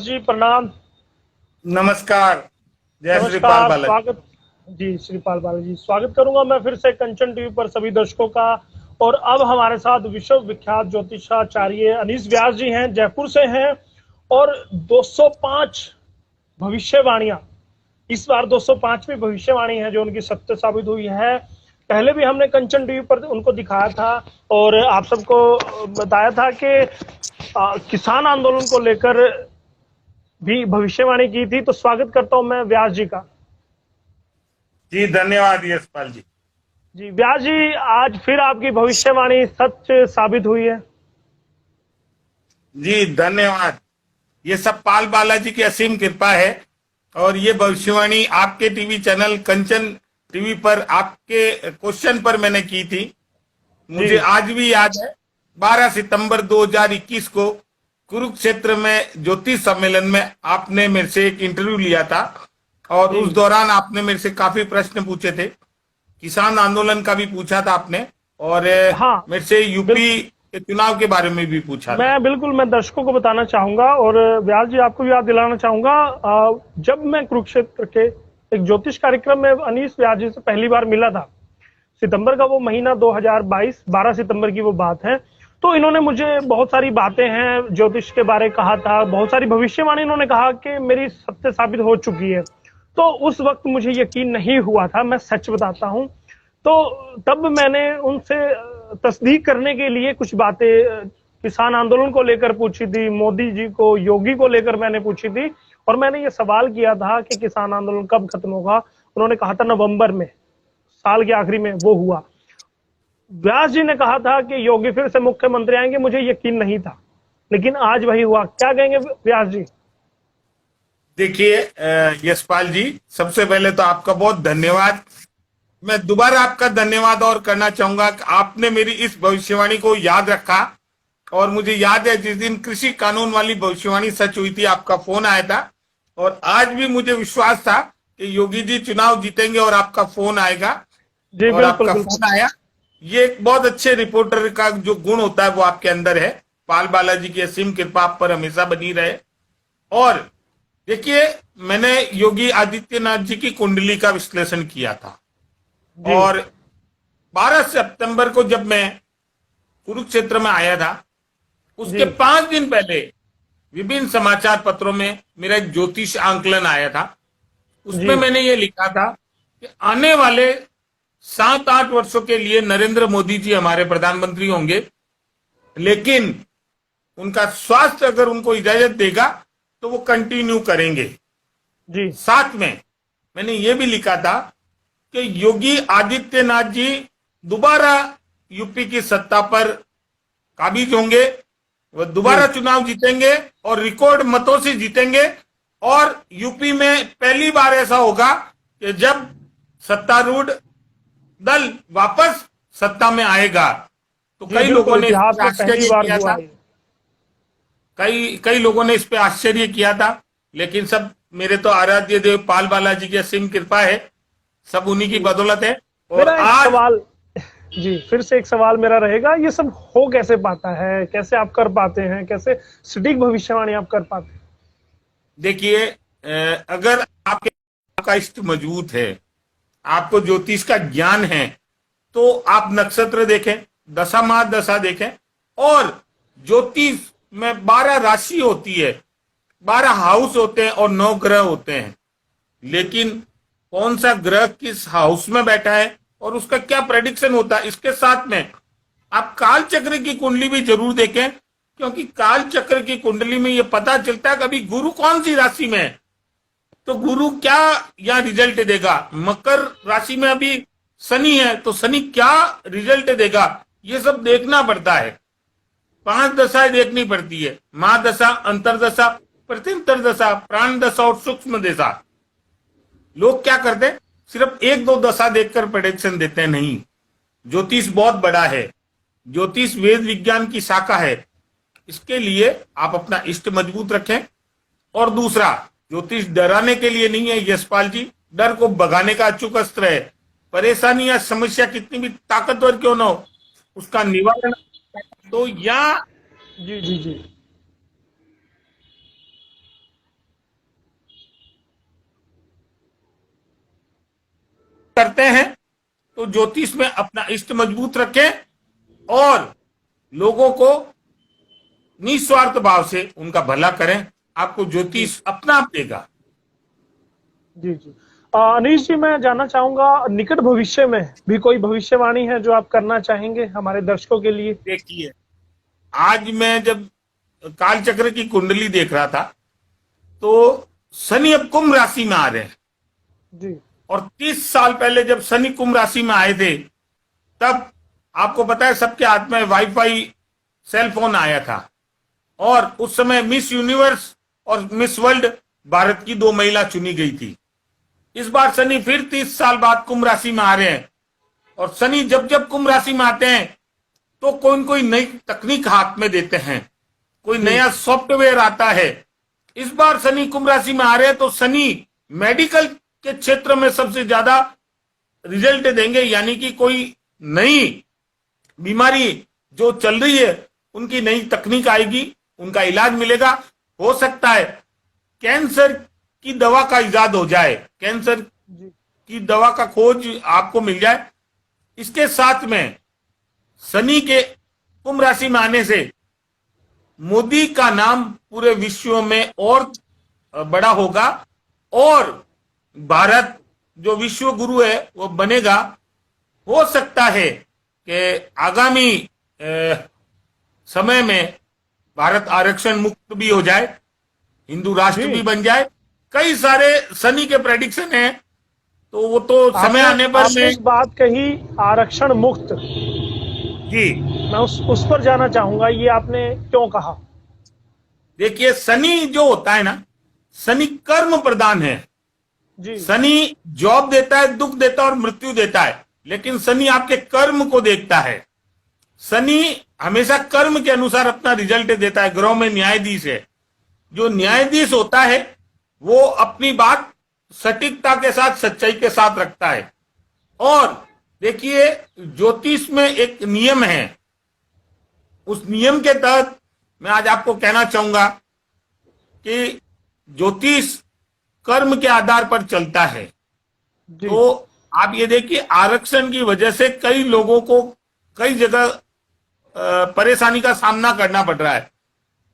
जी प्रणाम। नमस्कार। जय श्रीपाल नमस्कार, बालाजी। स्वागत। जी श्रीपाल बालाजी, स्वागत करूंगा मैं फिर से कंचन टीवी पर सभी दर्शकों का। और अब हमारे साथ विश्व विख्यात ज्योतिषाचार्य अनीस व्यास जी हैं, जयपुर से हैं। और 205 भविष्यवाणियां, इस बार 205वीं भविष्यवाणी है जो उनकी सत्य साबित हुई है। पहले भी हमने कंचन टीवी पर उनको दिखाया था और आप सबको बताया था कि किसान आंदोलन को लेकर भी भविष्यवाणी की थी। तो स्वागत करता हूं मैं व्यास जी का। जी धन्यवाद यशपाल जी। जी व्यास जी, आज फिर आपकी भविष्यवाणी सच साबित हुई है। जी धन्यवाद। ये सब पाल बालाजी की असीम कृपा है। और ये भविष्यवाणी आपके टीवी चैनल कंचन टीवी पर आपके क्वेश्चन पर मैंने की थी। मुझे जी आज भी याद है 12 सितंबर 2021 को कुरुक्षेत्र में ज्योतिष सम्मेलन में आपने मेरे से एक इंटरव्यू लिया था। और जी उस दौरान आपने मेरे से काफी प्रश्न पूछे थे। किसान आंदोलन का भी पूछा था आपने। और हाँ, मेरे से यूपी बिल्कुल। के चुनाव के बारे में भी पूछा था। मैं दर्शकों को बताना चाहूंगा और व्यास जी आपको भी याद दिलाना चाहूंगा। जब मैं कुरुक्षेत्र के एक ज्योतिष कार्यक्रम में अनीस व्यास जी से पहली बार मिला था, सितंबर का वो महीना 2022, 12 सितंबर की वो बात है। तो इन्होंने मुझे बहुत सारी बातें हैं ज्योतिष के बारे कहा था, बहुत सारी भविष्यवाणी इन्होंने कहा कि मेरी सत्य साबित हो चुकी है। तो उस वक्त मुझे यकीन नहीं हुआ था, मैं सच बताता हूं। तो तब मैंने उनसे तस्दीक करने के लिए कुछ बातें किसान आंदोलन को लेकर पूछी थी, मोदी जी को, योगी को लेकर मैंने पूछी थी। और मैंने ये सवाल किया था कि किसान आंदोलन कब खत्म होगा। उन्होंने कहा था नवंबर में, साल के आखिरी में वो हुआ। व्यास जी ने कहा था कि योगी फिर से मुख्यमंत्री आएंगे, मुझे यकीन नहीं था, लेकिन आज वही हुआ। क्या कहेंगे व्यास जी? देखिए यशपाल जी, सबसे पहले तो आपका बहुत धन्यवाद। मैं दोबारा आपका धन्यवाद और करना चाहूंगा कि आपने मेरी इस भविष्यवाणी को याद रखा। और मुझे याद है जिस दिन कृषि कानून वाली भविष्यवाणी सच हुई थी, आपका फोन आया था। और आज भी मुझे विश्वास था कि योगी जी चुनाव जीतेंगे और आपका फोन आएगा। जी और बिल्कुल आपका बिल्कुल। फोन आया। ये एक बहुत अच्छे रिपोर्टर का जो गुण होता है वो आपके अंदर है। पाल बालाजी की असीम कृपा आप पर हमेशा बनी रहे। और देखिए, मैंने योगी आदित्यनाथ जी की कुंडली का विश्लेषण किया था। जी और 12 सितंबर को जब मैं कुरुक्षेत्र में आया था, जी उसके 5 दिन पहले विभिन्न समाचार पत्रों में मेरा एक ज्योतिष आंकलन आया था। जी उसमें मैंने ये लिखा था कि आने वाले 7-8 वर्षों के लिए नरेंद्र मोदी जी हमारे प्रधानमंत्री होंगे, लेकिन उनका स्वास्थ्य अगर उनको इजाजत देगा तो वो कंटिन्यू करेंगे। जी साथ में मैंने ये भी लिखा था कि योगी आदित्यनाथ जी दोबारा यूपी की सत्ता पर काबिज होंगे, वह जी दोबारा चुनाव जीतेंगे और रिकॉर्ड मतों से जीतेंगे। और यूपी में पहली बार ऐसा होगा कि जब सत्तारूढ़ दल वापस सत्ता में आएगा। तो जी कई लोगों बिल्कुल, ने इस इतिहास पर में पहली आश्चर्य बार किया हुआ था। है। कई कई लोगों ने इस पे आश्चर्य किया था, लेकिन सब मेरे तो आराध्य देव पाल बालाजी की असीम कृपा है। सब उन्हीं की जी बदौलत है। और मेरा एक आज सवाल, जी फिर से एक सवाल मेरा रहेगा, ये सब हो कैसे पाता है, कैसे आप कर पाते हैं, कैसे सटीक भविष्यवाणी आप कर पाते हैं? देखिए, अगर आपके आपका इष्ट मजबूत है, आपको ज्योतिष का ज्ञान है, तो आप नक्षत्र देखें, दशा महादशा देखें। और ज्योतिष में 12 राशि होती है, 12 हाउस होते हैं और 9 ग्रह होते हैं। लेकिन कौन सा ग्रह किस हाउस में बैठा है और उसका क्या प्रेडिक्शन होता है, इसके साथ में आप काल चक्र की कुंडली भी जरूर देखें। क्योंकि काल चक्र की कुंडली में यह पता चलता है कभी गुरु कौन सी राशि में है, तो गुरु क्या यहाँ रिजल्ट देगा। मकर राशि में अभी शनि है, तो शनि क्या रिजल्ट देगा, ये सब देखना पड़ता है। 5 दशाएं देखनी पड़ती है, महादशा, अंतरदशा, प्रत्यंतर दशा, प्राण दशा और सूक्ष्म दशा। लोग क्या करते हैं, सिर्फ 1-2 दशा देखकर प्रेडिक्शन देते हैं। नहीं, ज्योतिष बहुत बड़ा है। ज्योतिष वेद विज्ञान की शाखा है। इसके लिए आप अपना इष्ट मजबूत रखें। और दूसरा, ज्योतिष डराने के लिए नहीं है यशपाल जी, डर को भगाने का अचूक अस्त्र है। परेशानी या समस्या कितनी भी ताकतवर क्यों ना हो, उसका निवारण। तो या जी जी जी करते हैं तो ज्योतिष में अपना इष्ट मजबूत रखें और लोगों को निस्वार्थ भाव से उनका भला करें, आपको ज्योतिष अपना आप देगा। जी जी। अनीश जी, मैं जानना चाहूंगा निकट भविष्य में भी कोई भविष्यवाणी है जो आप करना चाहेंगे हमारे दर्शकों के लिए? देखिए, आज मैं जब काल चक्र की कुंडली देख रहा था तो शनि अब कुंभ राशि में आ रहे हैं जी। और 30 साल पहले जब शनि कुंभ राशि में आए थे तब आपको पता है सबके हाथ में वाईफाई सेल फोन आया था और उस समय मिस यूनिवर्स और मिस वर्ल्ड भारत की 2 महिला चुनी गई थी। इस बार शनि फिर 30 साल बाद कुंभ राशि में आ रहे हैं और शनि जब जब कुंभ राशि में आते हैं तो कोई नई तकनीक हाथ में देते हैं, कोई नया सॉफ्टवेयर आता है। इस बार शनि कुंभ राशि में आ रहे हैं तो शनि मेडिकल के क्षेत्र में सबसे ज्यादा रिजल्ट देंगे, यानी कि कोई नई बीमारी जो चल रही है उनकी नई तकनीक आएगी, उनका इलाज मिलेगा। हो सकता है कैंसर की दवा का इजाद हो जाए, कैंसर की दवा का खोज आपको मिल जाए। इसके साथ में शनि के कुंभ राशि में आने से मोदी का नाम पूरे विश्व में और बड़ा होगा और भारत जो विश्व गुरु है वो बनेगा। हो सकता है कि आगामी समय में भारत आरक्षण मुक्त भी हो जाए, हिंदू राष्ट्र भी बन जाए। कई सारे शनि के प्रेडिक्शन हैं, तो वो तो समय आने पर मैं उस बात कही आरक्षण मुक्त जी, मैं उस पर जाना चाहूंगा, ये आपने क्यों कहा? देखिए, शनि जो होता है ना, शनि कर्म प्रदान है जी। शनि जॉब देता है, दुख देता है और मृत्यु देता है, लेकिन शनि आपके कर्म को देखता है। शनि हमेशा कर्म के अनुसार अपना रिजल्ट देता है। ग्रहों में न्यायाधीश है, जो न्यायाधीश होता है वो अपनी बात सटीकता के साथ, सच्चाई के साथ रखता है। और देखिए, ज्योतिष में एक नियम है, उस नियम के तहत मैं आज आपको कहना चाहूंगा कि ज्योतिष कर्म के आधार पर चलता है। तो आप ये देखिए, आरक्षण की वजह से कई लोगों को कई जगह परेशानी का सामना करना पड़ रहा है।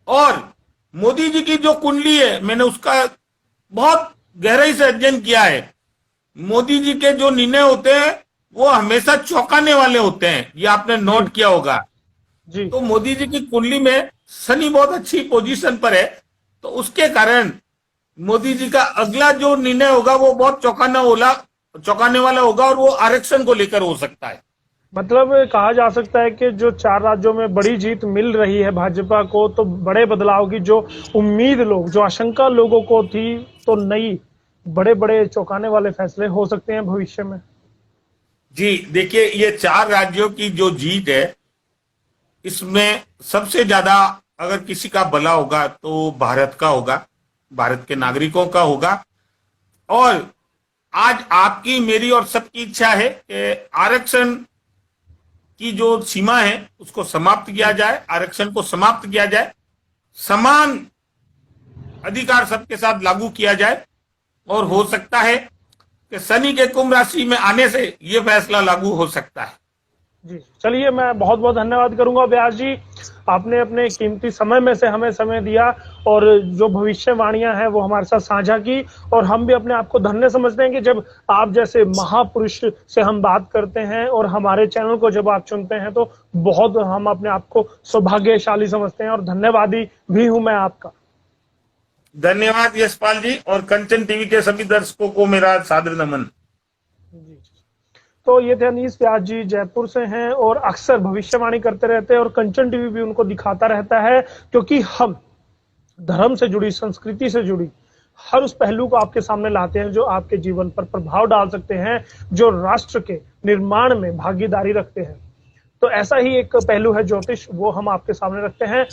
और मोदी जी की जो कुंडली है, मैंने उसका बहुत गहराई से अध्ययन किया है। मोदी जी के जो निर्णय होते हैं वो हमेशा चौंकाने वाले होते हैं, ये आपने नोट किया होगा जी। तो मोदी जी की कुंडली में शनि बहुत अच्छी पोजीशन पर है, तो उसके कारण मोदी जी का अगला जो निर्णय होगा वो बहुत चौंकाने वाला होगा और वो आरक्षण को लेकर हो सकता है। मतलब कहा जा सकता है कि जो 4 राज्यों में बड़ी जीत मिल रही है भाजपा को, तो बड़े बदलाव की जो उम्मीद लोग, जो आशंका लोगों को थी, तो नई बड़े बड़े चौंकाने वाले फैसले हो सकते हैं भविष्य में। जी देखिए, ये 4 राज्यों की जो जीत है, इसमें सबसे ज्यादा अगर किसी का भला होगा तो भारत का होगा, भारत के नागरिकों का होगा। और आज आपकी, मेरी और सबकी इच्छा है कि आरक्षण की जो सीमा है उसको समाप्त किया जाए, आरक्षण को समाप्त किया जाए, समान अधिकार सबके साथ लागू किया जाए। और हो सकता है कि शनि के कुंभ राशि में आने से ये फैसला लागू हो सकता है। जी चलिए, मैं बहुत बहुत धन्यवाद करूंगा व्यास जी, आपने अपने कीमती समय में से हमें समय दिया और जो भविष्यवाणियां हैं वो हमारे साथ साझा की। और हम भी अपने आप को धन्य समझते हैं कि जब आप जैसे महापुरुष से हम बात करते हैं और हमारे चैनल को जब आप चुनते हैं, तो बहुत हम अपने आप को सौभाग्यशाली समझते हैं और धन्यवादी भी हूं मैं आपका। धन्यवाद यशपाल जी, और कंचन टीवी के सभी दर्शकों को मेरा सादर नमन। तो ये थे अनीस व्यास जी, जयपुर से हैं और अक्सर भविष्यवाणी करते रहते हैं और कंचन टीवी भी उनको दिखाता रहता है, क्योंकि हम धर्म से जुड़ी, संस्कृति से जुड़ी हर उस पहलू को आपके सामने लाते हैं जो आपके जीवन पर प्रभाव डाल सकते हैं, जो राष्ट्र के निर्माण में भागीदारी रखते हैं। तो ऐसा ही एक पहलू है ज्योतिष, वो हम आपके सामने रखते हैं।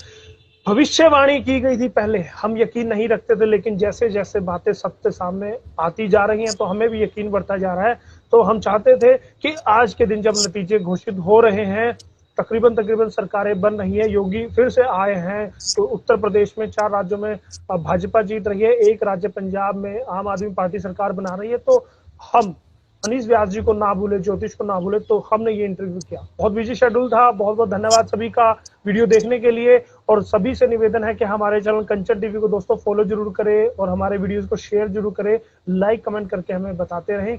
भविष्यवाणी की गई थी पहले, हम यकीन नहीं रखते थे, लेकिन जैसे जैसे बातें सबके सामने आती जा रही हैं तो हमें भी यकीन बढ़ता जा रहा है। तो हम चाहते थे कि आज के दिन जब नतीजे घोषित हो रहे हैं, तकरीबन सरकारें बन रही है, योगी फिर से आए हैं, तो उत्तर प्रदेश में 4 राज्यों में भाजपा जीत रही है, 1 राज्य पंजाब में आम आदमी पार्टी सरकार बना रही है, तो हम अनीस व्यास जी को ना भूले, ज्योतिष को ना भूले, तो हमने ये इंटरव्यू किया। बहुत बिजी शेड्यूल था। बहुत बहुत धन्यवाद सभी का वीडियो देखने के लिए, और सभी से निवेदन है कि हमारे चैनल कंचन टीवी को दोस्तों फॉलो जरूर करें और हमारे वीडियोस को शेयर जरूर करें, लाइक कमेंट करके हमें बताते रहें।